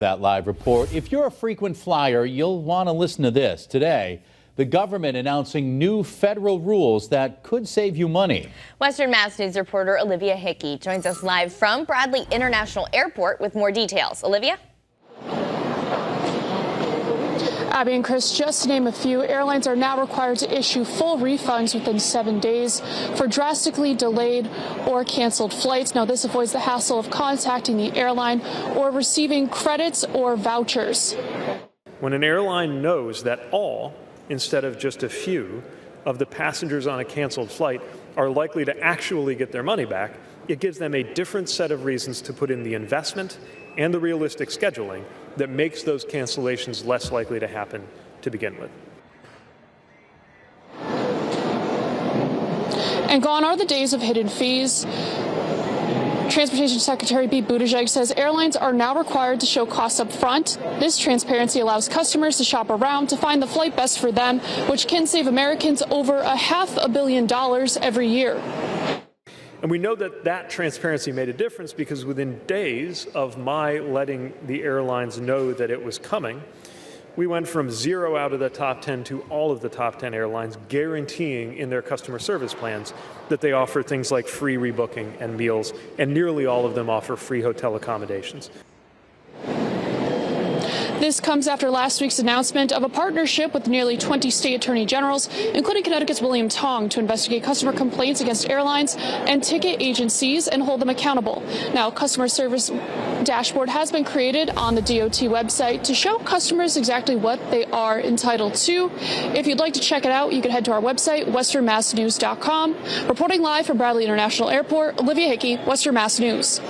That live report. If you're a frequent flyer, you'll want to listen to this. Today, the government announcing new federal rules that could save you money. Western Mass News reporter Olivia Hickey joins us live from Bradley International Airport with more details. Olivia? Abby and Chris, just to name a few, airlines are now required to issue full refunds within 7 days for drastically delayed or canceled flights. Now, this avoids the hassle of contacting the airline or receiving credits or vouchers. When an airline knows that all, instead of just a few, of the passengers on a canceled flight are likely to actually get their money back, it gives them a different set of reasons to put in the investment and the realistic scheduling that makes those cancellations less likely to happen to begin with. And gone are the days of hidden fees. Transportation Secretary Pete Buttigieg says airlines are now required to show costs up front. This transparency allows customers to shop around to find the flight best for them, which can save Americans over $500 million every year. And we know that that transparency made a difference because within days of my letting the airlines know that it was coming, we went from 0 out of the top 10 to all of the top 10 airlines guaranteeing in their customer service plans that they offer things like free rebooking and meals, and nearly all of them offer free hotel accommodations. This comes after last week's announcement of a partnership with nearly 20 state attorney generals, including Connecticut's William Tong, to investigate customer complaints against airlines and ticket agencies and hold them accountable. Now, a customer service dashboard has been created on the DOT website to show customers exactly what they are entitled to. If you'd like to check it out, you can head to our website, westernmassnews.com. Reporting live from Bradley International Airport, Olivia Hickey, Western Mass News.